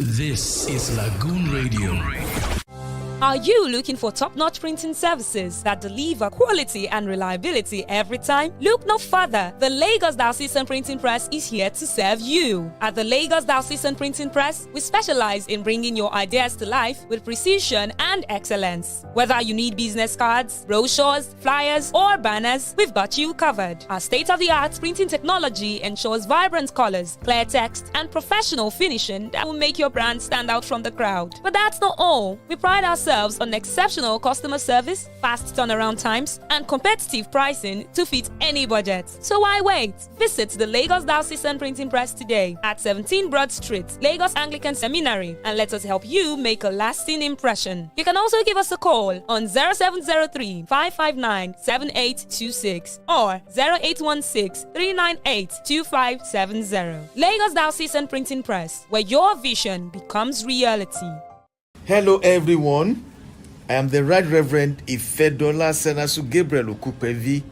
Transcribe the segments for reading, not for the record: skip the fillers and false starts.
This is Lagoon Radio. Are you looking for top-notch printing services that deliver quality and reliability every time? Look no further. The Lagos Diocesan Printing Press is here to serve you. At the Lagos Diocesan Printing Press, we specialize in bringing your ideas to life with precision and excellence. Whether you need business cards, brochures, flyers, or banners, we've got you covered. Our state-of-the-art printing technology ensures vibrant colors, clear text, and professional finishing that will make your brand stand out from the crowd. But that's not all. We pride ourselves on exceptional customer service, fast turnaround times, and competitive pricing to fit any budget. So why wait? Visit the Lagos Diocesan Printing Press today at 17 Broad Street, Lagos Anglican Seminary, and let us help you make a lasting impression. You can also give us a call on 0703 559 7826 or 0816 398 2570. Lagos Diocesan Printing Press, where your vision becomes reality. Hello everyone, I am the Right Reverend Ifedola Senasu Gabriel Okupevi,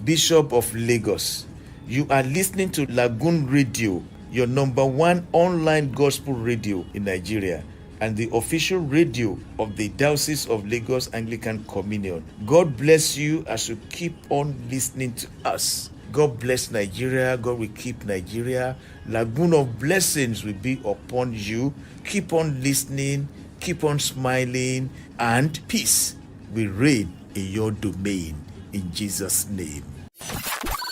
Bishop of Lagos. You are listening to Lagoon Radio, your number one online gospel radio in Nigeria and the official radio of the Diocese of Lagos Anglican Communion. God bless you as you keep on listening to us. God bless Nigeria. God will keep Nigeria. Lagoon of blessings will be upon you. Keep on listening. Keep on smiling, and peace will reign in your domain. In Jesus' name.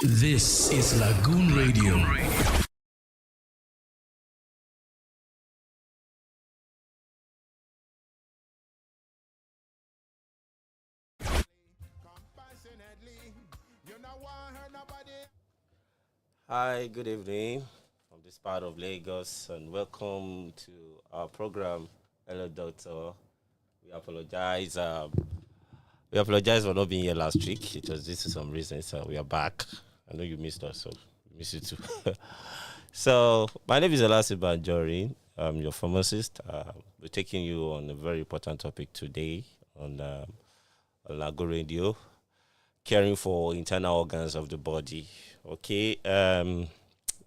This is Lagoon Radio. Hi, good evening from this part of Lagos, and welcome to our program. Hello, Doctor. We apologize. We apologize for not being here last week. It was due to some reasons. So we are back. I know you missed us, so we miss you too. So my name is Olasimbo Anjorin. I'm your pharmacist. We're taking you on a very important topic today on Lagoon Radio, caring for internal organs of the body. Okay,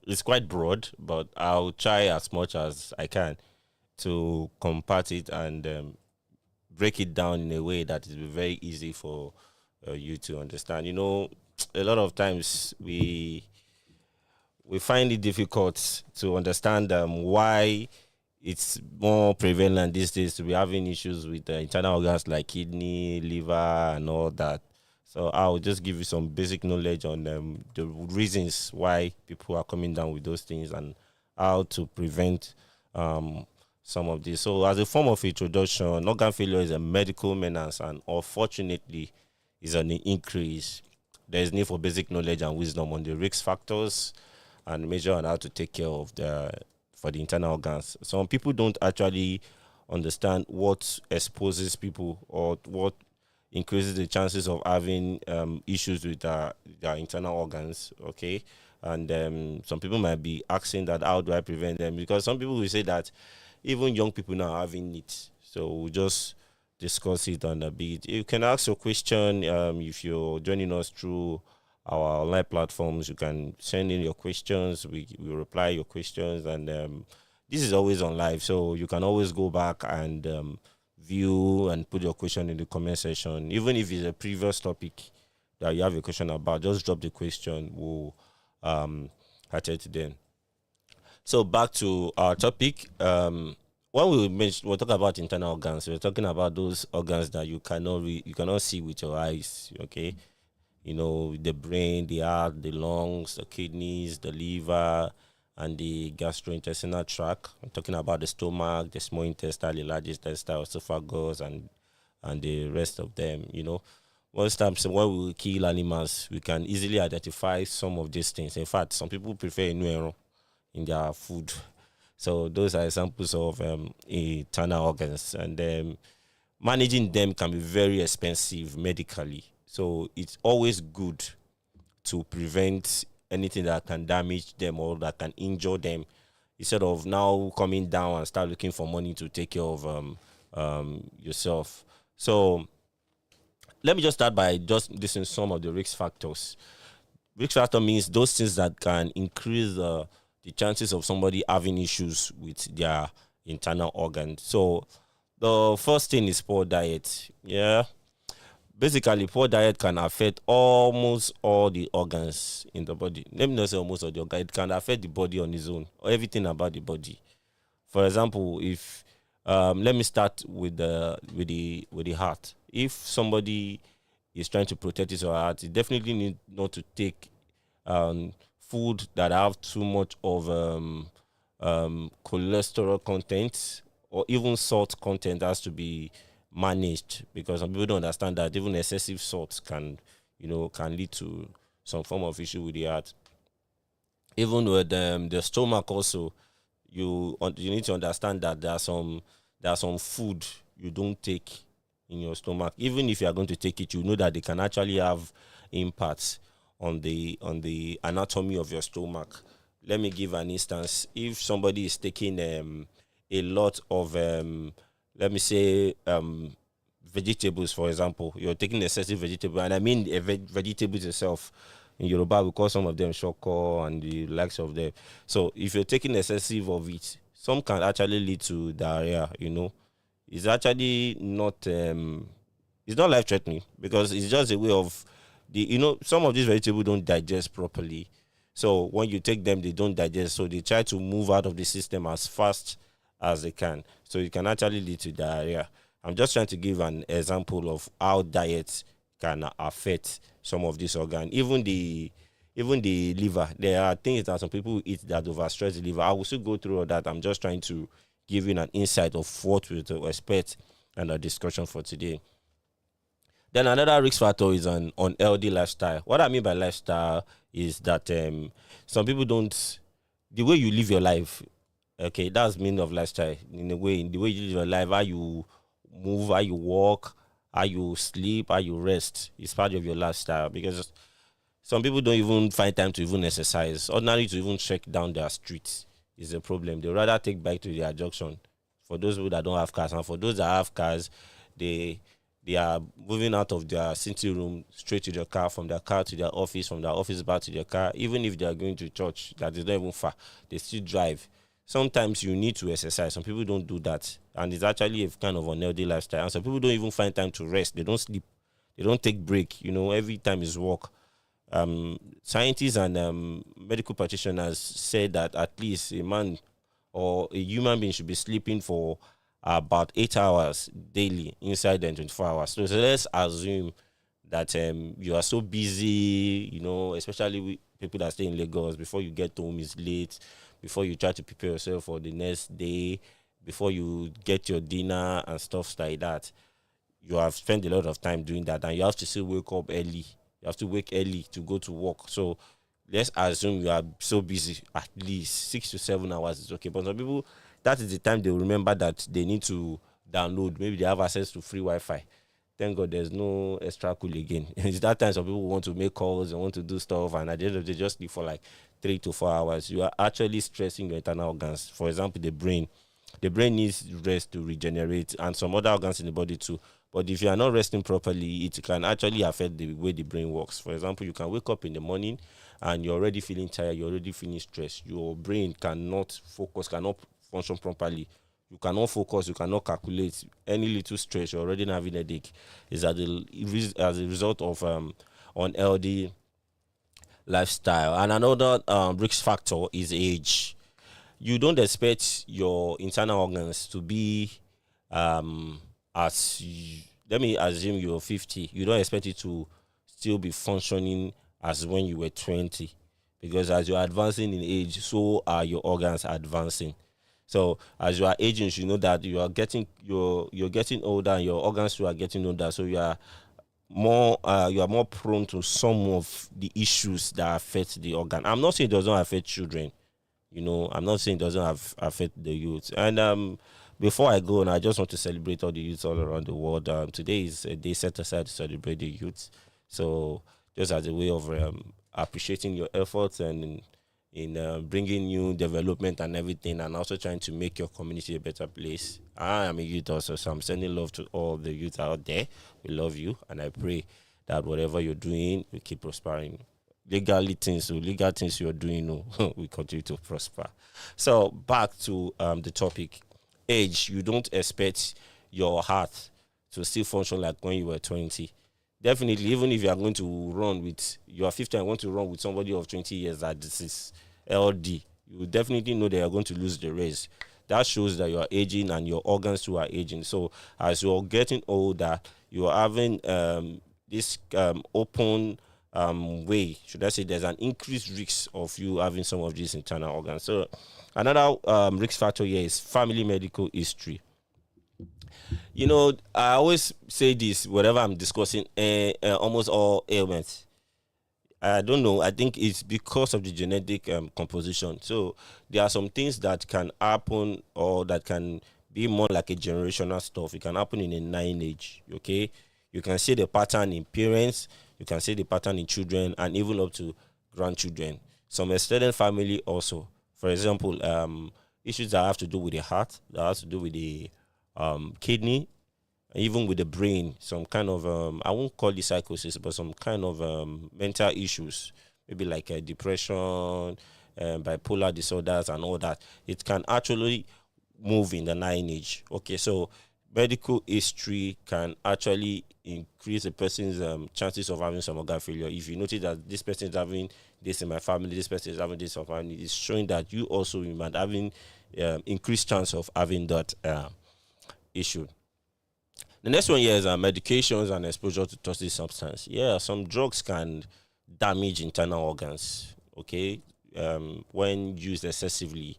it's quite broad, but I'll try as much as I can to compact it and break it down in a way that is very easy for you to understand. You know, a lot of times we find it difficult to understand why it's more prevalent these days to be having issues with internal organs like kidney, liver, and all that. So I'll just give you some basic knowledge on the reasons why people are coming down with those things and how to prevent some of this. So as a form of introduction, organ failure is a medical menace and unfortunately is on the increase. There is need for basic knowledge and wisdom on the risk factors and measure on how to take care of the internal organs. Some people don't actually understand what exposes people or what increases the chances of having issues with their internal organs, okay? And some people might be asking that, how do I prevent them? Because some people will say that even young people now are having it. So we'll just discuss it on a bit. You can ask your question if you're joining us through our online platforms. You can send in your questions. We reply your questions. And this is always on live, so you can always go back and view and put your question in the comment section. Even if it's a previous topic that you have a question about, just drop the question. We'll attend to them. So back to our topic. When we're talking about internal organs, we're talking about those organs that you cannot see with your eyes. Okay, you know, the brain, the heart, the lungs, the kidneys, the liver, and the gastrointestinal tract. I'm talking about the stomach, the small intestine, the large intestine, esophagus, and the rest of them. You know, most times when we kill animals, we can easily identify some of these things. In fact, some people prefer inwero in their food. So those are examples of internal organs, and managing them can be very expensive medically. So it's always good to prevent anything that can damage them or that can injure them, instead of now coming down and start looking for money to take care of yourself. So let me just start by just listing some of the risk factors. Risk factor means those things that can increase the chances of somebody having issues with their internal organs. So the first thing is poor diet. Yeah. Basically, poor diet can affect almost all the organs in the body. Let me not say almost all the organs. It can affect the body on its own, or everything about the body. For example, if let me start with the heart. If somebody is trying to protect his or her heart, he definitely need not to take food that have too much of cholesterol content, or even salt content has to be managed, because some people don't understand that even excessive salt can lead to some form of issue with the heart. Even with the stomach also, you need to understand that there are some food you don't take in your stomach. Even if you are going to take it, you know that they can actually have impacts on the anatomy of your stomach. Let me give an instance. If somebody is taking a lot of let me say vegetables, for example, you're taking excessive vegetable, and I mean vegetables itself. In Yoruba, we call some of them shoko and the likes of them. So if you're taking excessive of it, some can actually lead to diarrhea. It's actually not it's not life threatening, because it's just a way of some of these vegetables don't digest properly. So when you take them, they don't digest. So they try to move out of the system as fast as they can. So it can actually lead to diarrhea. I'm just trying to give an example of how diet can affect some of these organs. Even the liver. There are things that some people eat that overstress the liver. I will still go through all that. I'm just trying to give you an insight of what we to expect and a discussion for today. Then another risk factor is an unhealthy lifestyle. What I mean by lifestyle is that some people don't, the way you live your life, okay, that's meaning of lifestyle. In the way you live your life, how you move, how you walk, how you sleep, how you rest is part of your lifestyle. Because some people don't even find time to even exercise. Ordinarily, to even check down their streets is a problem. They rather take bike to their junction. For those people that don't have cars, and for those that have cars, they are moving out of their sitting room straight to their car, from their car to their office, from their office back to their car. Even if they are going to church, that is not even far, they still drive. Sometimes you need to exercise. Some people don't do that, and it's actually a kind of unhealthy lifestyle. And some people don't even find time to rest. They don't sleep. They don't take break. Every time is work. Scientists and medical practitioners say that at least a man or a human being should be sleeping for about 8 hours daily inside the 24 hours. So let's assume that you are so busy, especially with people that stay in Lagos. Before you get home, it's late. Before you try to prepare yourself for the next day, before you get your dinner and stuff like that, you have spent a lot of time doing that, and you have to still wake up early. You have to wake early to go to work. So let's assume you are so busy, at least 6 to 7 hours is okay. But some people, that is the time they will remember that they need to download. Maybe they have access to free Wi-Fi. Thank God there's no extra cool again. It's that time some people want to make calls and want to do stuff, and at the end of the day, just sleep for like 3 to 4 hours. You are actually stressing your internal organs. For example, the brain. The brain needs rest to regenerate, and some other organs in the body too. But if you are not resting properly, it can actually affect the way the brain works. For example, you can wake up in the morning and you're already feeling tired, you're already feeling stressed. Your brain cannot focus, cannot function properly. You cannot focus, you cannot calculate. Any little stress, you're already having a headache. Is as a result of unhealthy lifestyle. And another risk factor is age. You don't expect your internal organs to be let me assume you're 50. You don't expect it to still be functioning as when you were 20, because as you're advancing in age, so are your organs advancing. So as you are aging, you know that you are getting you're getting older, and your organs too are getting older. So you are more prone to some of the issues that affect the organ. I'm not saying it doesn't affect children. I'm not saying it doesn't affect the youth. And before I go on, I just want to celebrate all the youths all around the world. Today is a day set aside to celebrate the youth. So just as a way of appreciating your efforts and in bringing new development and everything, and also trying to make your community a better place. I am a youth also, so I'm sending love to all the youth out there. We love you, and I pray that whatever you're doing, you keep prospering. Legal things you're doing, we continue to prosper. So back to the topic. age, you don't expect your heart to still function like when you were 20. Definitely, even if you are going to run with, you are 50 and want to run with somebody of 20 years that this is LD, you will definitely know that you are going to lose the race. That shows that you are aging and your organs too are aging. So as you're getting older, you are having this open way, should I say, there's an increased risk of you having some of these internal organs. So another risk factor here is family medical history. You know, I always say this whenever I'm discussing almost all ailments. I don't know. I think it's because of the genetic composition. So there are some things that can happen or that can be more like a generational stuff. It can happen in a lineage. Okay, you can see the pattern in parents. You can see the pattern in children, and even up to grandchildren. Some extended family also. For example, issues that have to do with the heart, that has to do with the kidney, even with the brain, some kind of I won't call it psychosis, but some kind of mental issues, maybe like depression, bipolar disorders, and all that. It can actually move in the lineage. Okay, so medical history can actually increase a person's chances of having some organ failure. If you notice that this person is having this in my family, this person is having this in my family, it's showing that you also might having increased chance of having that issue. The next one here is medications and exposure to toxic substance. Yeah, some drugs can damage internal organs, okay, when used excessively.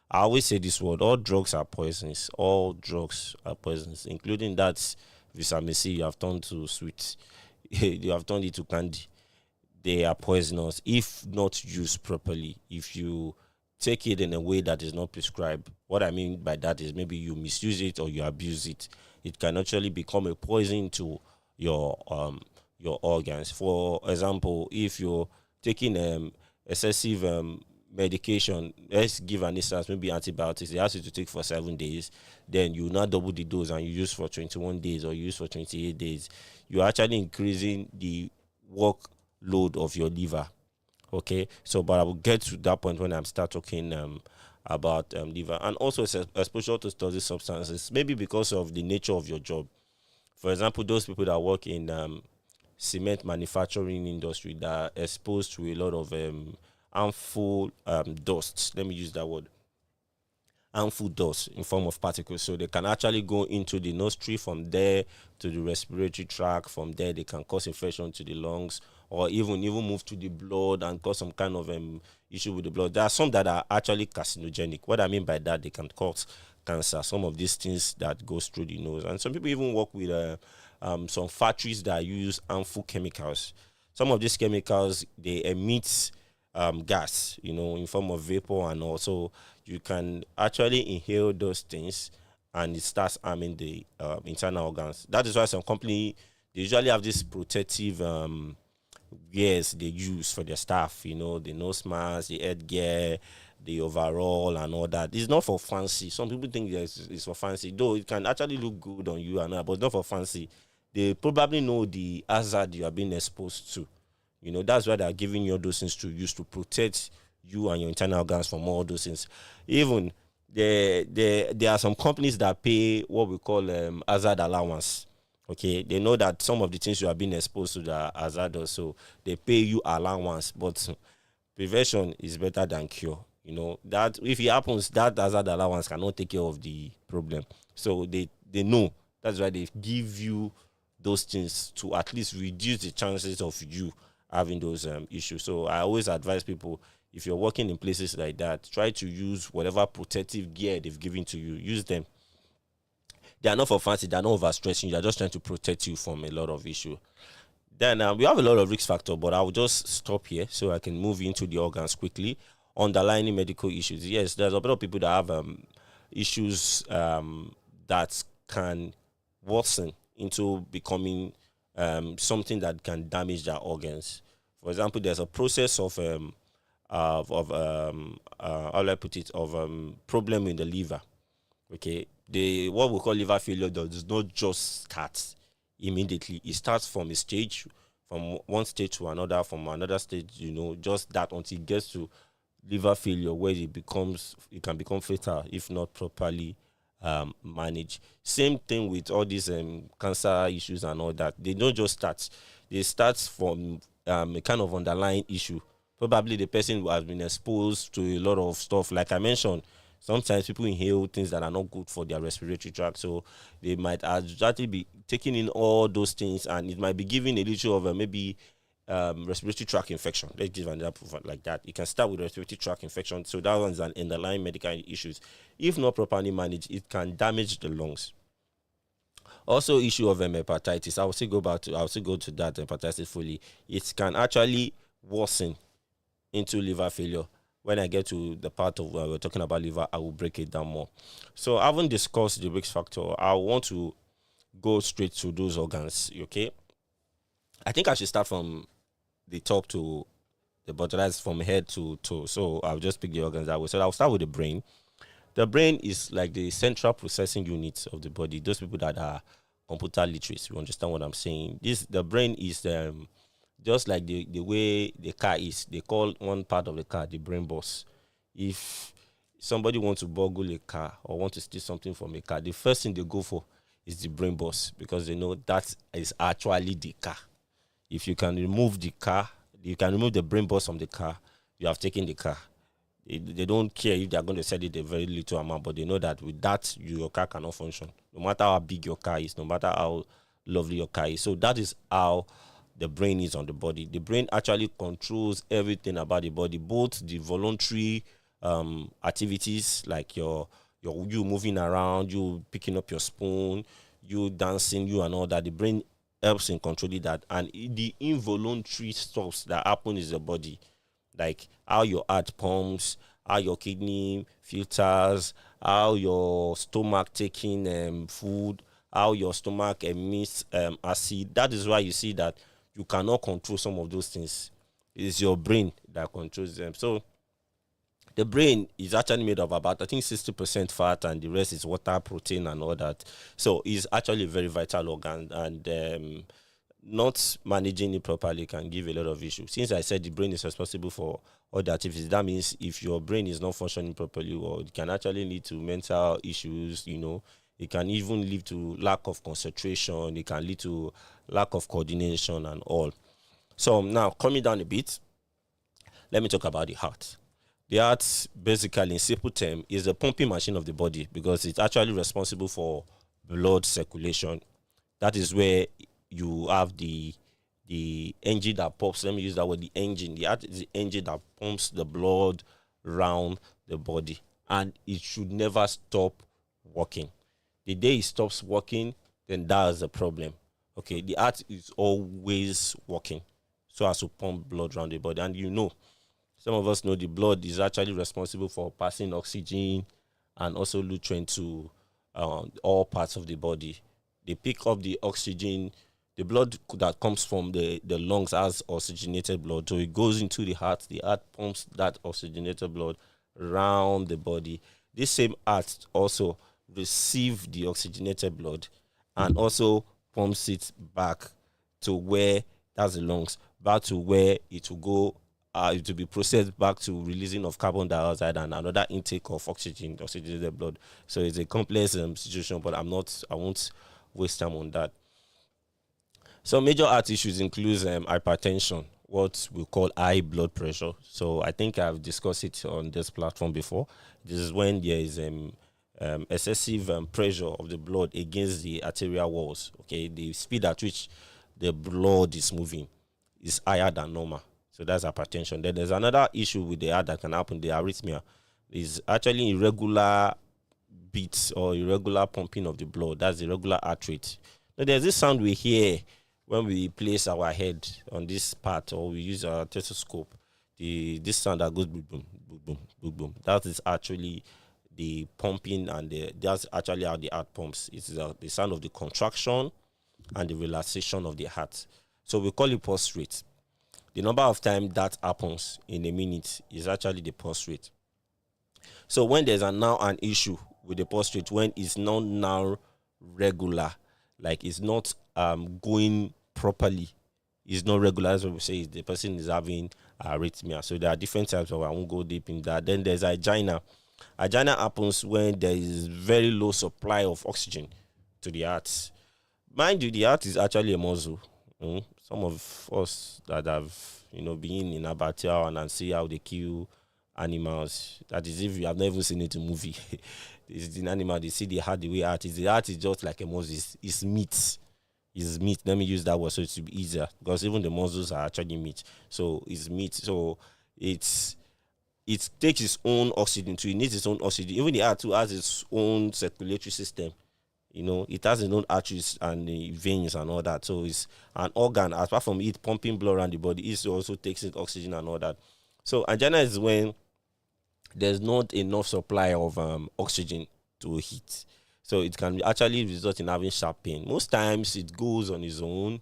I always say this word, all drugs are poisonous. All drugs are poisonous, including that vitamin C you have turned to sweet. You have turned it to candy. They are poisonous if not used properly. If you take it in a way that is not prescribed, what I mean by that is maybe you misuse it or you abuse it. It can actually become a poison to your organs. For example, if you're taking excessive medication, let's give an instance, maybe antibiotics, they ask you to take for 7 days, then you now double the dose and you use for 21 days or use for 28 days. You're actually increasing the workload of your liver. Okay, so but I will get to that point when I start talking about liver, and also exposure to toxic substances, maybe because of the nature of your job. For example, those people that work in cement manufacturing industry that are exposed to a lot of harmful dust. Let me use that word. Harmful dust in form of particles. So they can actually go into the nostril, from there to the respiratory tract. From there, they can cause infection to the lungs, or even move to the blood and cause some kind of issue with the blood. There are some that are actually carcinogenic. What I mean by that, they can cause cancer. Some of these things that goes through the nose, and some people even work with some factories that use harmful chemicals. Some of these chemicals, they emit gas, in form of vapor, and also you can actually inhale those things, and it starts harming the internal organs. That is why some company, they usually have this protective gears they use for their staff, the nose mask, the headgear, the overall, and all that. It's not for fancy. Some people think it's for fancy, though it can actually look good on you and all, but not for fancy. They probably know the hazard you are being exposed to. That's why they are giving you those things to use to protect you and your internal organs from all those things. Even there are some companies that pay what we call hazard allowance. Okay, they know that some of the things you are being exposed to are hazardous, so they pay you allowance. But prevention is better than cure. That if it happens, that hazard allowance cannot take care of the problem. So they know. That's why they give you those things to at least reduce the chances of you having those issues. So I always advise people, if you're working in places like that, try to use whatever protective gear they've given to you. Use them. They are not for fancy. They are not overstretching. They are just trying to protect you from a lot of issue. Then we have a lot of risk factor, but I will just stop here so I can move into the organs quickly. Underlying medical issues. Yes, there's a lot of people that have issues that can worsen into becoming something that can damage their organs. For example, there's a process of how do I put it, problem in the liver. Okay, what we call liver failure does not just start immediately. It starts from a stage, from one stage to another, from another stage, just that, until it gets to liver failure, where it can become fatal if not properly manage. Same thing with all these cancer issues and all that. They don't just start. They start from a kind of underlying issue. Probably the person who has been exposed to a lot of stuff. Like I mentioned, sometimes people inhale things that are not good for their respiratory tract. So they might actually be taking in all those things, and it might be giving a little of a maybe respiratory tract infection. Let's give an example like that. You can start with respiratory tract infection. So that one's an underlying medical issues. If not properly managed, it can damage the lungs. Also, issue of hepatitis. I will still go to that hepatitis fully. It can actually worsen into liver failure. When I get to the part of where we're talking about liver, I will break it down more. So, having discussed the risk factor, I want to go straight to those organs. Okay, I think I should start from the top to the bottom. That's from head to toe. So I'll just pick the organs that way. So I'll start with the brain. The brain is like the central processing unit of the body. Those people that are computer literate, you understand what I'm saying. The brain is just like the way the car is. They call one part of the car the brain boss. If somebody wants to burgle a car or want to steal something from a car, the first thing they go for is the brain boss, because they know that is actually the car. If you can remove the car, you can remove the brain boss from the car, you have taken the car. They don't care if they are going to sell it a very little amount, but they know that with that, your car cannot function. No matter how big your car is, no matter how lovely your car is. So that is how the brain is on the body. The brain actually controls everything about the body, both the voluntary activities like you moving around, you picking up your spoon, you dancing, you and all that. The brain helps in controlling that, and the involuntary stuff that happen in the body, like how your heart pumps, how your kidney filters, how your stomach taking food, how your stomach emits acid. That is why you see that you cannot control some of those things. It's your brain that controls them. So the brain is actually made of about, I think, 60% fat, and the rest is water, protein, and all that. So it's actually a very vital organ, and not managing it properly can give a lot of issues. Since I said the brain is responsible for all the activities, that means if your brain is not functioning properly, well, it can actually lead to mental issues, It can even lead to lack of concentration. It can lead to lack of coordination and all. So now, coming down a bit, let me talk about the heart. The heart, basically, in simple term, is the pumping machine of the body, because it's actually responsible for blood circulation. That is where you have the engine that pumps. Let me use that word, the engine. The heart is the engine that pumps the blood around the body, and it should never stop working. The day it stops working, then that's the problem. Okay, the heart is always working so as to pump blood around the body. And some of us know the blood is actually responsible for passing oxygen and also nutrient to all parts of the body. They pick up the oxygen. The blood that comes from the lungs has oxygenated blood, so it goes into the heart. The heart pumps that oxygenated blood around the body. This same heart also receive the oxygenated blood and also pumps it back to where, that's the lungs, back to where it will go. It will be processed back to releasing of carbon dioxide and another intake of oxygenated blood. So it's a complex situation, but I won't waste time on that. So major heart issues includes hypertension, what we call high blood pressure. So I think I've discussed it on this platform before. This is when there is excessive pressure of the blood against the arterial walls. Okay, the speed at which the blood is moving is higher than normal. So that's hypertension. Then there's another issue with the heart that can happen. The arrhythmia is actually irregular beats or irregular pumping of the blood. That's irregular heart rate. Now there's this sound we hear when we place our head on this part or we use our stethoscope. This sound that goes boom, boom, boom, boom, boom, boom. That is actually the pumping, and that's actually how the heart pumps. It's the sound of the contraction and the relaxation of the heart. So we call it pulse rate. The number of times that happens in a minute is actually the pulse rate. So when there's now an issue with the pulse rate, when it's not now regular, like it's not going properly, it's not regular, as we say, the person is having arrhythmia. So there are different types of, I won't go deep in that. Then there's angina. Angina happens when there is very low supply of oxygen to the heart. Mind you, the heart is actually a muscle. Some of us that have, been in abattoir and see how they kill animals. That is, if you have never seen it in a movie, this is an animal. They see the heart the way heart is. The heart is just like a muscle. It's meat. It's meat. Let me use that word so it will be easier, because even the muscles are actually meat. So it's meat. So it takes its own oxygen too. It needs its own oxygen. Even the heart too has its own circulatory system. It has its own arteries and the veins and all that. So it's an organ. Apart from it pumping blood around the body, it also takes in oxygen and all that. So angina is when there's not enough supply of oxygen to heat. So it can actually result in having sharp pain. Most times it goes on its own,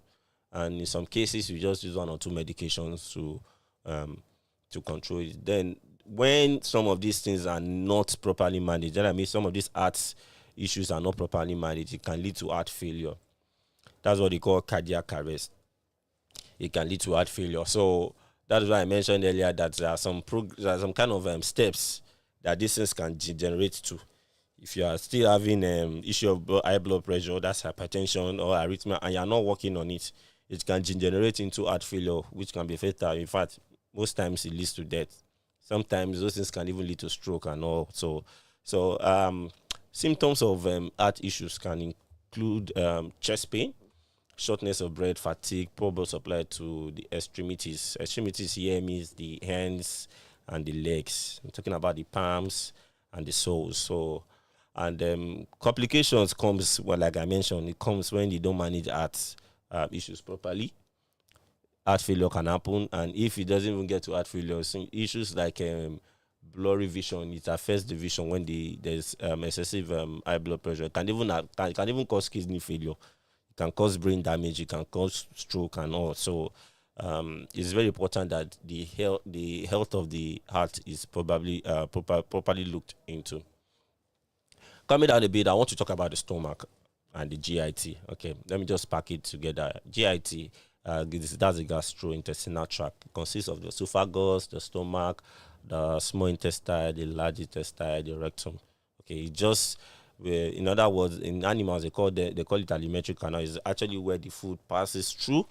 and in some cases we just use 1 or 2 medications to control it. Then when some of these things are not properly managed, that I mean some of these heart issues are not properly managed, it can lead to heart failure. That's what they call cardiac arrest. It can lead to heart failure. So that is why I mentioned earlier that there are some kind of steps that these things can generate to. If you are still having issue of high blood pressure, that's hypertension or arrhythmia, and you are not working on it, it can degenerate into heart failure, which can be fatal. In fact, most times it leads to death. Sometimes those things can even lead to stroke and all. So symptoms of heart issues can include chest pain, shortness of breath, fatigue, poor blood supply to the extremities. Extremities here means the hands and the legs. I'm talking about the palms and the soles. So, and complications comes, well, like I mentioned, it comes when you don't manage heart issues properly. Heart failure can happen, and if it doesn't even get to heart failure, issues like blurry vision, it affects the vision when there's excessive high blood pressure. It can even cause kidney failure. It can cause brain damage. It can cause stroke and all. So it's very important that the health of the heart is probably properly looked into. Coming down a bit, I want to talk about the stomach and the GIT. Okay, let me just pack it together. GIT, that's the gastrointestinal tract. It consists of the esophagus, the stomach, the small intestine, the large intestine, the rectum. Okay, it just, in other words, in animals they call it alimentary canal. Is actually where the food passes through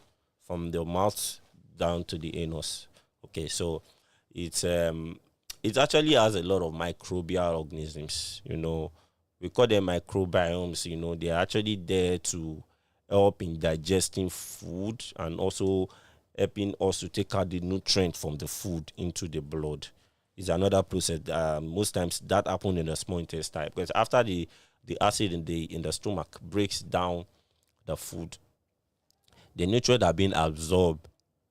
from the mouth down to the anus. Okay, so it actually has a lot of microbial organisms. We call them microbiomes. They're actually there to help in digesting food and also helping us to take out the nutrient from the food into the blood. It's another process. Most times that happens in the small intestine, because after the acid in the stomach breaks down the food, the nutrients are being absorbed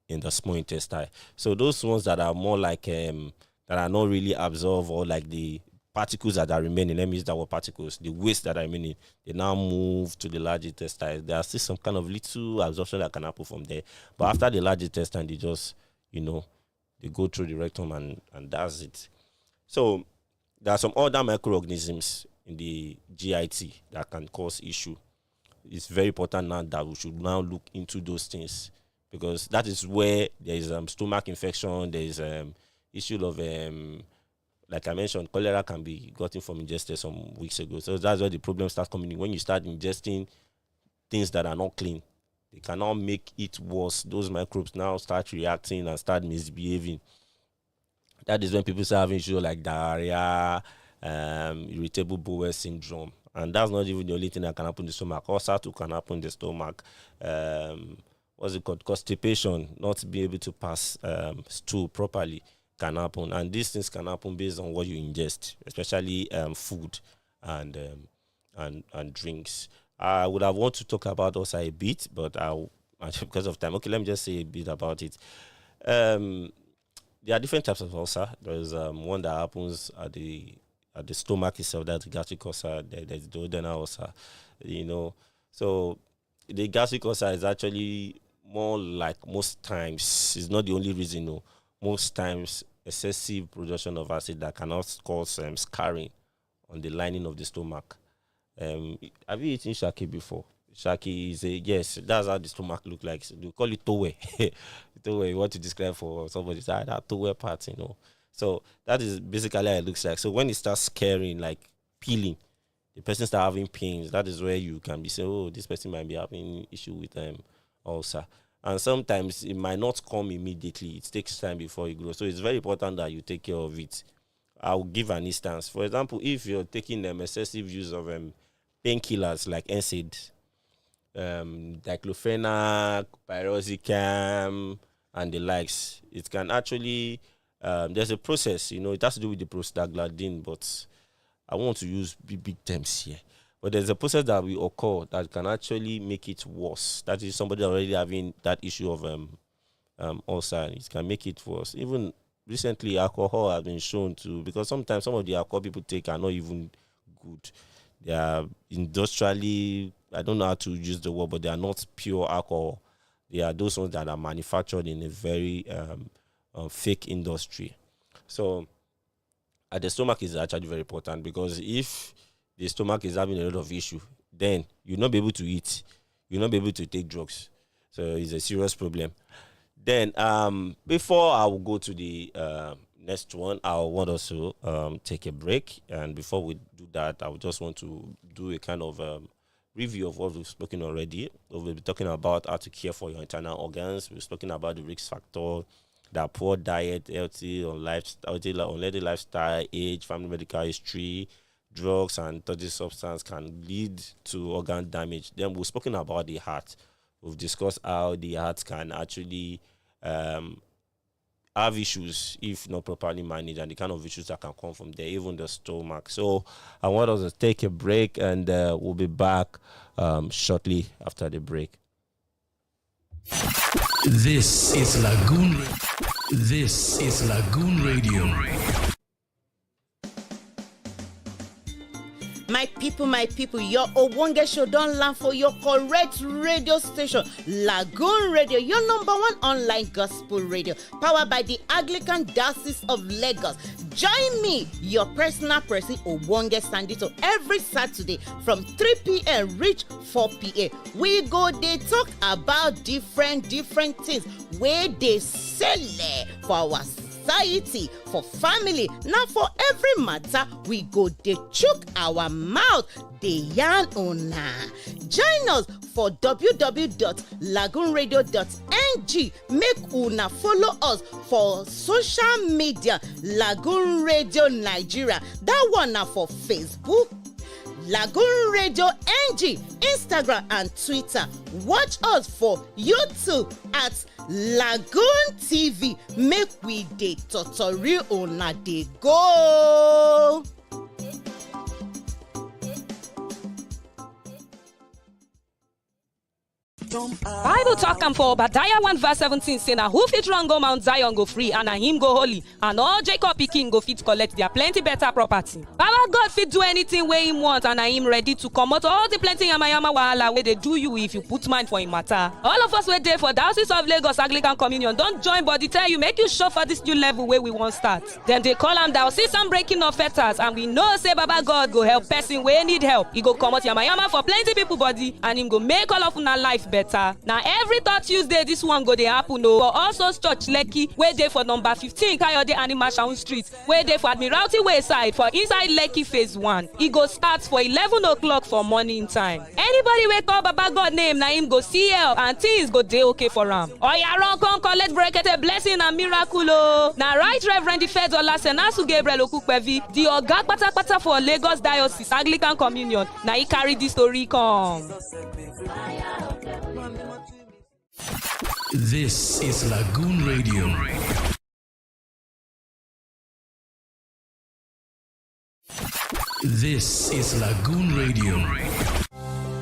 in the small intestine. So those ones that are more like that are not really absorbed, or like the particles that are remaining, let me use that word particles, the waste that are remaining, they now move to the large intestine. There are still some kind of little absorption that can happen from there. But after the large intestine, they just, they go through the rectum and that's it. So there are some other microorganisms in the GIT that can cause issue. It's very important now that we should now look into those things, because that is where there is stomach infection, there is issue of like I mentioned, cholera can be gotten from ingested some weeks ago. So that's where the problem starts coming in. When you start ingesting things that are not clean, they cannot make it worse. Those microbes now start reacting and start misbehaving. That is when people start having issues like diarrhea, irritable bowel syndrome. And that's not even the only thing that can happen in the stomach. Also, too can happen in the stomach. What's it called? Constipation, not be able to pass stool properly, can happen. And these things can happen based on what you ingest, especially food and drinks. I would have wanted to talk about also a bit, but because of time. Okay, let me just say a bit about it. There are different types of ulcer. There's one that happens at the stomach itself, that's the gastric ulcer. There's the duodenal ulcer, So the gastric ulcer is actually more like, most times, it's not the only reason, most times excessive production of acid that cannot cause scarring on the lining of the stomach. Have you eaten shaki before? Shaki is yes, that's how the stomach look like. So we call it towe. Towe, you want to describe for somebody, that towe part, So that is basically how it looks like. So when it starts scaring, like peeling, the person start having pains. That is where you can be saying, oh, this person might be having issue with ulcer. And sometimes it might not come immediately. It takes time before it grows. So it's very important that you take care of it. I'll give an instance. For example, if you're taking excessive use of painkillers like NSAID, diclofenac, pyroxicam, and the likes, it can actually, there's a process, it has to do with the prostaglandin, but I want to use big terms here. But there's a process that will occur that can actually make it worse. That is somebody already having that issue of ulcer. It can make it worse. Even recently, alcohol has been shown to, because sometimes some of the alcohol people take are not even good. They are industrially, I don't know how to use the word, but they are not pure alcohol. They are those ones that are manufactured in a very fake industry. So the stomach is actually very important, because if the stomach is having a lot of issue, then you'll not be able to eat. You'll not be able to take drugs. So it's a serious problem. Then before I will go to the next one, I want us to take a break. And before we do that, I would just want to do a kind of review of what we've spoken already. We'll be talking about how to care for your internal organs. We've spoken about the risk factor, that poor diet, healthy lifestyle, age, family medical history, drugs, and toxic substance can lead to organ damage. Then we've spoken about the heart. We've discussed how the heart can actually have issues if not properly managed, and the kind of issues that can come from there, even the stomach. So I want us to take a break, and we'll be back shortly after the break. This is Lagoon Radio. My people, your Owonge show don land for your correct radio station, Lagoon Radio, your number one online gospel radio, powered by the Anglican Diocese of Lagos. Join me, your personal person, Owonge Sandito, every Saturday from 3 p.m. reach 4 p.m. We go dey talk about different things where they sell for our society, for family, now for every matter we go dey chook our mouth dey yarn una. Join us for www.lagoonradio.ng. make una follow us for social media, Lagoon Radio Nigeria. That one na for Facebook, Lagoon Radio NG, Instagram and Twitter. Watch us for YouTube at Lagoon TV. Make we dey totori una dey go. Bible talk am for Obadiah 1 verse 17 say na who fit run go Mount Zion go free, and na him go holy, and all Jacob pikin go fit collect their plenty better property. Baba God fit do anything wey him want, and na him ready to comot all the plenty yamayama wahala wey dey do you if you put mind for him matter. All of us wey dey for Diocese of Lagos Anglican Communion don join body tell you make you show for this new level wey we wan start. Dem dey call am Diocesan breaking of fetters, and we know say Baba God go help person wey need help. He go comot yamayama for plenty people body, and him go make all of una life better. Now every third Tuesday this one go dey happen for also Church Lekki, wey dey for number 15 Kayode Animashaun Street, wey dey for Admiralty Way side for inside Lekki phase 1. E go start for 11 o'clock for morning time. Anybody wey call Baba God name, na him go see help and things go dey okay for am. Oya run come collect brekete blessing and miracle o. Na Right Reverend Olasimbo Gabriel Okukpevi, the oga patapata for Lagos Diocese Anglican Communion, na he carry this story come. This is Lagoon Radio. This is Lagoon Radio.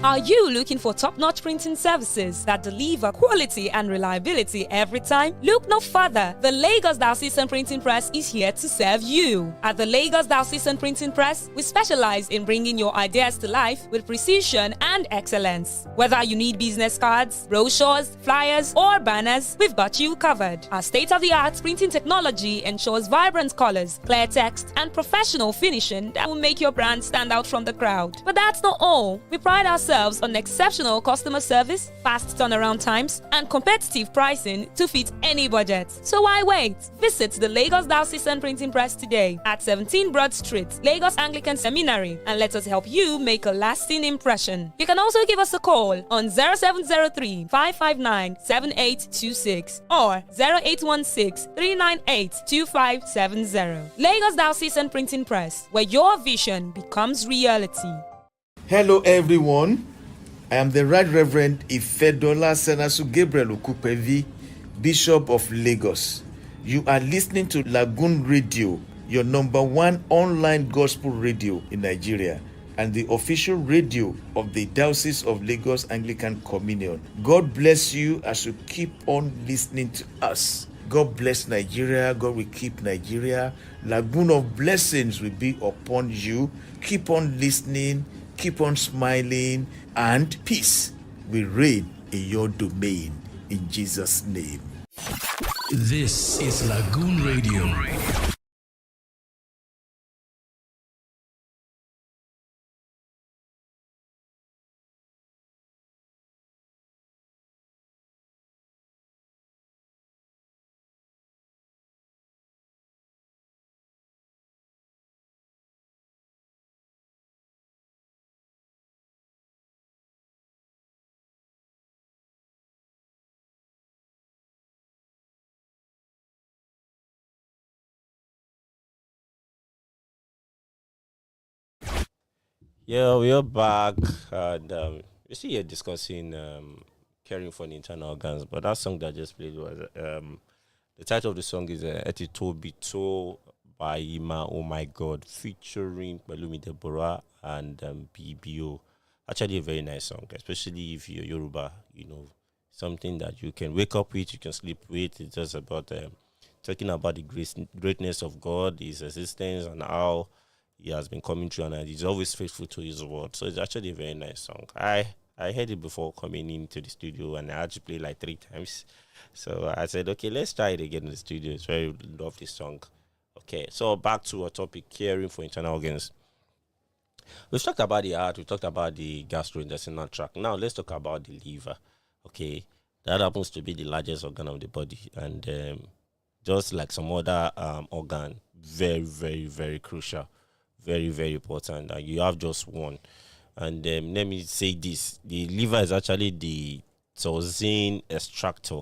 Are you looking for top-notch printing services that deliver quality and reliability every time? Look no further. The Lagos Diocesan Printing Press is here to serve you. At the Lagos Diocesan Printing Press, we specialize in bringing your ideas to life with precision and excellence. Whether you need business cards, brochures, flyers, or banners, we've got you covered. Our state-of-the-art printing technology ensures vibrant colors, clear text, and professional finishing that will make your brand stand out from the crowd. But that's not all. We pride ourselves ourselves on exceptional customer service, fast turnaround times, and competitive pricing to fit any budget. So why wait? Visit the Lagos Diocesan Printing Press today at 17 Broad Street, Lagos Anglican Seminary, and let us help you make a lasting impression. You can also give us a call on 0703 559 7826 or 0816 398 2570. Lagos Diocesan Printing Press, where your vision becomes reality. Hello, everyone. I am the Right Reverend Ifedola Senasu Gabriel Okupevi, Bishop of Lagos. You are listening to Lagoon Radio, your number one online gospel radio in Nigeria, and the official radio of the Diocese of Lagos Anglican Communion. God bless you as you keep on listening to us. God bless Nigeria. God will keep Nigeria. Lagoon of blessings will be upon you. Keep on listening. Keep on smiling. And peace will reign in your domain. In Jesus' name. This is Lagoon Radio. Yeah, we are back, and we're still here discussing caring for the internal organs. But that song that I just played was the title of the song is "Etito Bito" by Ima Oh My God, featuring Balumi Deborah and BBO. Actually, a very nice song, especially if you're Yoruba. You know, something that you can wake up with, you can sleep with. It's just about talking about the greatness of God, His existence, and how He has been coming through, and He's always faithful to His word. So it's actually a very nice song. I heard it before coming into the studio, and I had to play like 3 times. So I said, okay, let's try it again in the studio. It's very love this song. Okay, so back to our topic, caring for internal organs. We've talked about the heart, we talked about the gastrointestinal tract. Now let's talk about the liver. Okay, that happens to be the largest organ of the body, and just like some other organ, very, very, very crucial. Very, very important. And you have just one. And let me say this. The liver is actually the toxin extractor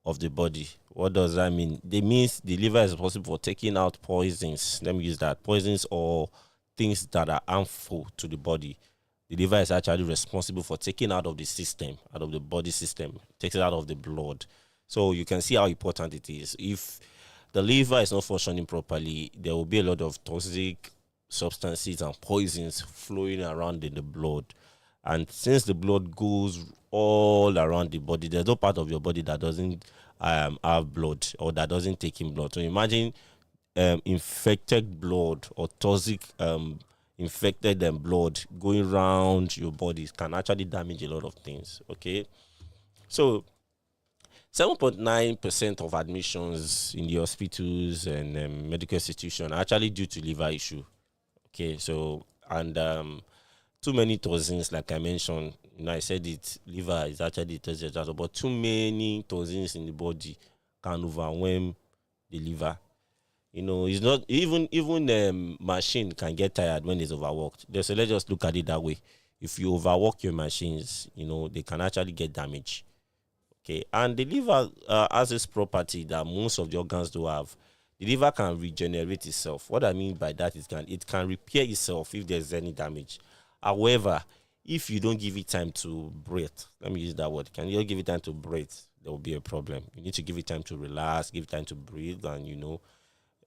of the body. What does that mean? It means the liver is responsible for taking out poisons. Let me use that. Poisons or things that are harmful to the body. The liver is actually responsible for taking out of the system, out of the body system, takes it out of the blood. So you can see how important it is. If the liver is not functioning properly, there will be a lot of toxic substances and poisons flowing around in the blood. And since the blood goes all around the body, there's no part of your body that doesn't have blood or that doesn't take in blood. So imagine infected blood or toxic infected blood going around your body can actually damage a lot of things. Okay, so 7.9% of admissions in the hospitals and medical institutions are actually due to liver issue. Okay, so, and too many toxins, like I mentioned, I said it, liver is actually the toxin, but too many toxins in the body can overwhelm the liver. It's not even machine can get tired when it's overworked. So let's just look at it that way. If you overwork your machines, they can actually get damaged. Okay, and the liver has this property that most of the organs do have. The liver can regenerate itself. What I mean by that is it can repair itself if there's any damage. However, if you don't give it time to breathe, let me use that word. Can you give it time to breathe? There will be a problem. You need to give it time to relax, give it time to breathe, and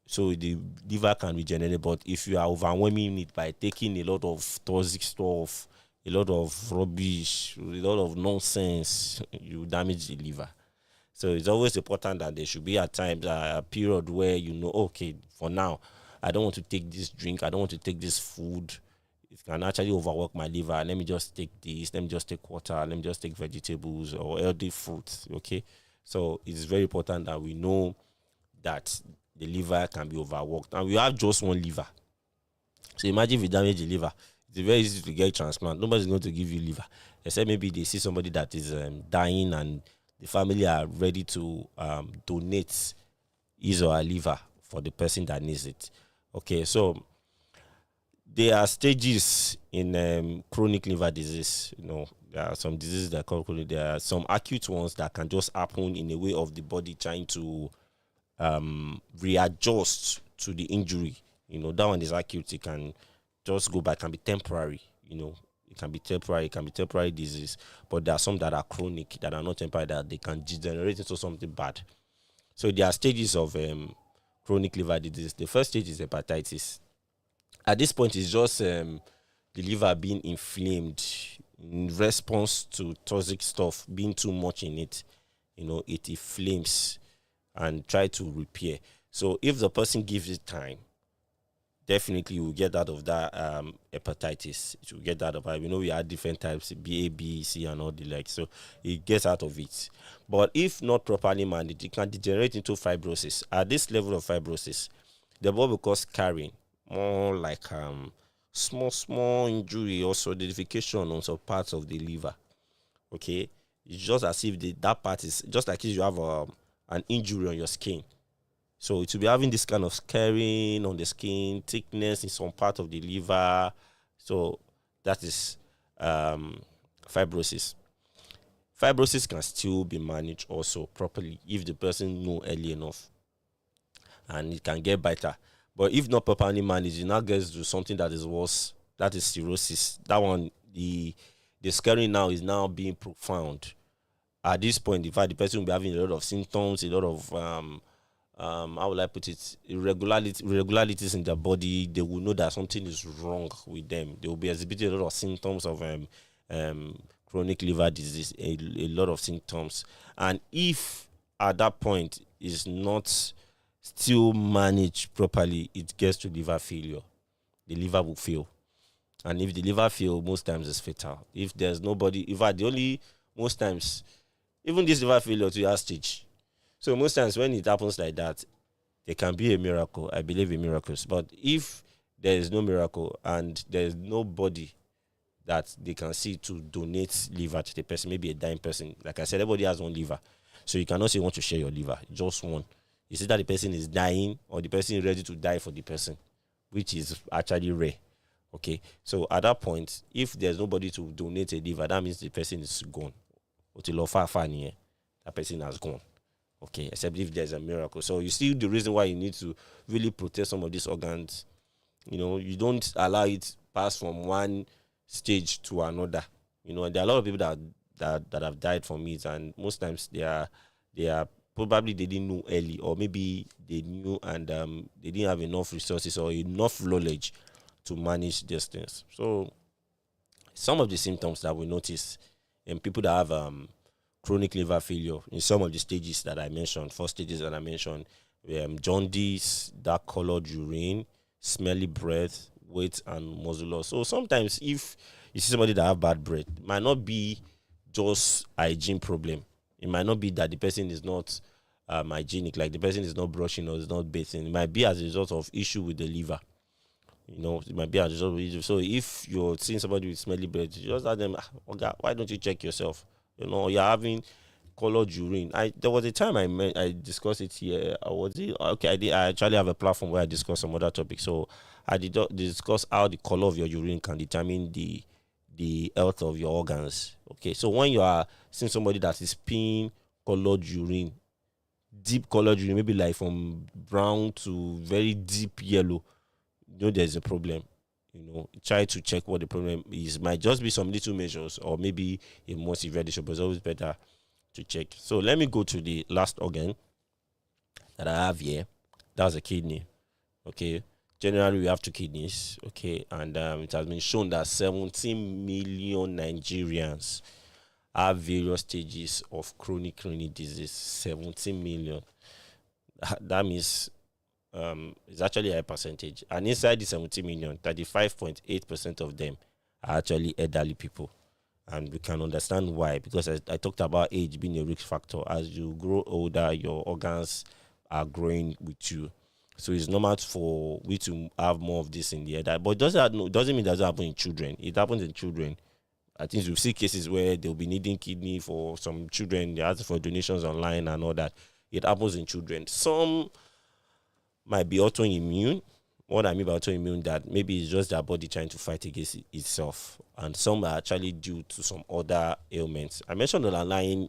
so the liver can regenerate. But if you are overwhelming it by taking a lot of toxic stuff, a lot of rubbish, a lot of nonsense, you damage the liver. So it's always important that there should be at times a period where okay, for now, I don't want to take this drink, I don't want to take this food. It can actually overwork my liver. Let me just take this, let me just take water, let me just take vegetables or healthy fruits, okay? So it's very important that we know that the liver can be overworked. And we have just one liver. So imagine if you damage the liver, It's very easy to get transplant. Nobody's going to give you liver, except maybe they see somebody that is dying and the family are ready to donate his or her liver for the person that needs it. Okay, so there are stages in chronic liver disease. There are some diseases that are called chronic. There are some acute ones that can just happen in a way of the body trying to readjust to the injury. That one is acute. It can just go back, can be temporary, it can be temporary disease, but there are some that are chronic, that are not temporary, that they can degenerate into something bad. So there are stages of chronic liver disease. The first stage is hepatitis. At this point, it's just the liver being inflamed in response to toxic stuff being too much in it. It inflames and try to repair. So if the person gives it time, definitely you will get out of that hepatitis. You will get out of it. We have different types, B, A, B, C, and all the like. So it gets out of it. But if not properly managed, it can degenerate into fibrosis. At this level of fibrosis, the body will cause scarring, more like small injury or solidification on some parts of the liver. Okay, it's just as if that part is just like if you have an injury on your skin. So it will be having this kind of scarring on the skin, thickness in some part of the liver. So that is fibrosis. Fibrosis can still be managed also properly if the person know early enough, and it can get better. But if not properly managed, it now gets to something that is worse. That is cirrhosis. That one, the scarring now is now being profound. At this point, in fact, the person will be having a lot of symptoms, a lot of how will I put it, irregularities in their body. They will know that something is wrong with them. They will be exhibiting a lot of symptoms of chronic liver disease, a lot of symptoms. And if at that point is not still managed properly, it gets to liver failure. The liver will fail. And if the liver fails, most times it's fatal. If there's nobody, in fact, most times, even this liver failure to your stage. So most times when it happens like that, there can be a miracle. I believe in miracles. But if there is no miracle and there is nobody that they can see to donate liver to the person, maybe a dying person. Like I said, everybody has one liver. So you cannot say you want to share your liver. Just one. You see that the person is dying or the person is ready to die for the person, which is actually rare. Okay. So at that point, if there's nobody to donate a liver, that means the person is gone. That person has gone. Okay, except if there's a miracle. So you see the reason why you need to really protect some of these organs. You don't allow it pass from one stage to another. There are a lot of people that have died from it, and most times they are probably they didn't know early, or maybe they knew and they didn't have enough resources or enough knowledge to manage these things. So some of the symptoms that we notice in people that have chronic liver failure in some of the stages that I mentioned, 4 stages that I mentioned, jaundice, dark colored urine, smelly breath, weight and muscle loss. So sometimes if you see somebody that have bad breath, it might not be just hygiene problem. It might not be that the person is not hygienic, like the person is not brushing or is not bathing. It might be as a result of issue with the liver. It might be as a result of issue. So if you're seeing somebody with smelly breath, you just ask them, okay, why don't you check yourself? You're having colored urine. There was a time I discussed it here. I actually have a platform where I discuss some other topics. So I did discuss how the color of your urine can determine the health of your organs. Okay, so when you are seeing somebody that is peeing colored urine, deep colored urine, maybe like from brown to very deep yellow, there's a problem. Try to check what the problem is. Might just be some little measures or maybe a more severe disorder, but it's always better to check. So let me go to the last organ that I have here. That's a kidney. Okay. Generally, we have 2 kidneys. Okay. And it has been shown that 17 million Nigerians have various stages of chronic kidney disease. 17 million. That means it's actually a high percentage. And inside the 70 million, 35.8% of them are actually elderly people. And we can understand why, because I talked about age being a risk factor. As you grow older, your organs are growing with you. So it's normal for we to have more of this in the head. But doesn't mean it doesn't happen in children. It happens in children. I think we see cases where they'll be needing kidney for some children. They ask for donations online and all that. It happens in children. Some might be autoimmune. What I mean by autoimmune, that maybe it's just their body trying to fight against itself. And some are actually due to some other ailments. I mentioned the underlying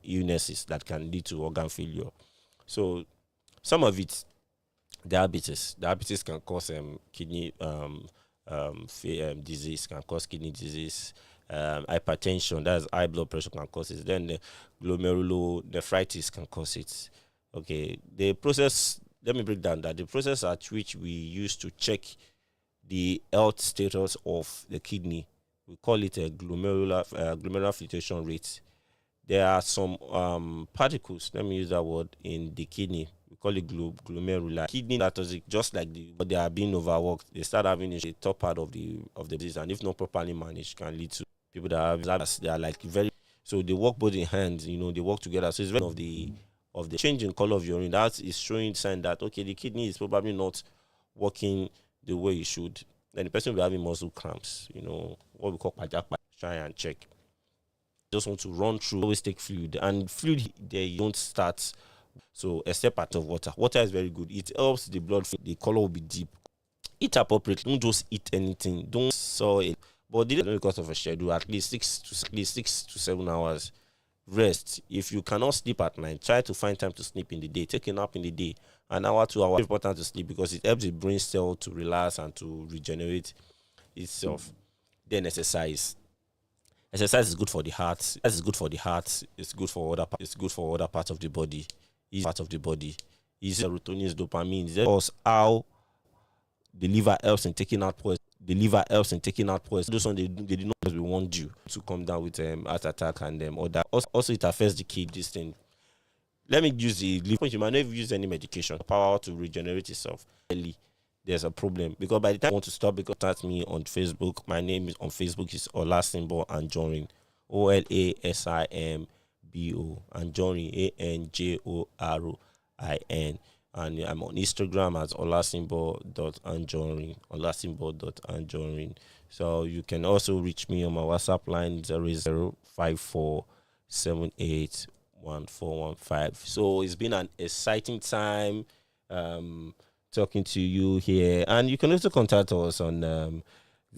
illnesses that can lead to organ failure. So some of it, diabetes. Diabetes can cause kidney disease, can cause kidney disease. Hypertension, that's high blood pressure, can cause it. Then the glomerulonephritis can cause it. Okay, the process, let me break down that. The process at which we use to check the health status of the kidney, we call it a glomerular filtration rate. There are some particles, let me use that word, in the kidney. We call it glomerular. Kidney that is just like but they are being overworked. They start having a top part of the disease, and if not properly managed, can lead to people that have they are like very, so they work both in hands, they work together. So it's very of the change in color of urine. That is showing sign that okay, the kidney is probably not working the way it should. Then the person will be having muscle cramps, what we call pajapa. Try and check. Just want to run through, always take fluid, and fluid there you don't start. So except part of water. Water is very good. It helps the blood flow. The color will be deep. Eat appropriately. Don't just eat anything. Don't saw it. But this is because of a schedule. At least 6 to 7 hours rest. If you cannot sleep at night, try to find time to sleep in the day. Take a nap in the day. An hour, 2 hours. It's important to sleep because it helps the brain cell to relax and to regenerate itself. Then exercise. Exercise is good for the heart. Exercise is good for the heart. It's good for other. It's good for other parts of the body. Is part of the body. Is serotonin, dopamine. That's how the liver helps in taking out poison. The liver helps in taking out poison. Those ones they did not because we want you to come down with heart attack and other. Also, it affects the kidney. This thing. Let me use the liver. You might never use any medication. Power to regenerate itself. There's a problem because by the time I want to stop, because start me on Facebook. My name is on Facebook is Olasimbo Anjorin. Olasimbo Anjorin, Anjorin, and I'm on Instagram as Olasimbo.Anjorin, Olasimbo.Anjorin. So you can also reach me on my WhatsApp line 0054781415. So it's been an exciting time talking to you here, and you can also contact us on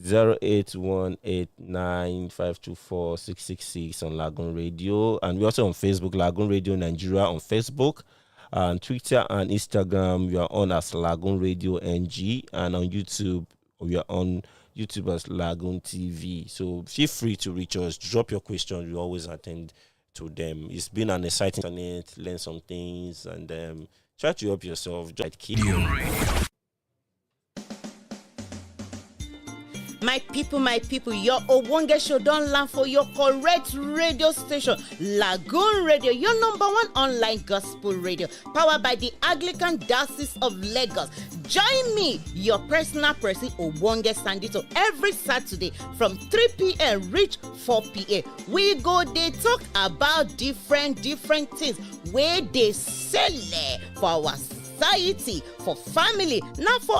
08189524666 on Lagoon Radio, and we're also on Facebook, Lagoon Radio Nigeria on Facebook, and Twitter and Instagram we are on as LAGOONRADIO.NG, and on YouTube we are on YouTube as Lagoon TV. So feel free to reach us, drop your questions, we always attend to them. It's been an exciting internet, learn some things, and try to help yourself. Just keep My people, your Obonge show don land for your correct radio station, Lagoon Radio, your #1 online gospel radio, powered by the Anglican Diocese of Lagos. Join me, your personal person, Obonge Sandito, every Saturday from 3 p.m. reach 4 p.m. We go, they talk about different things where they sell for our society, for family, not for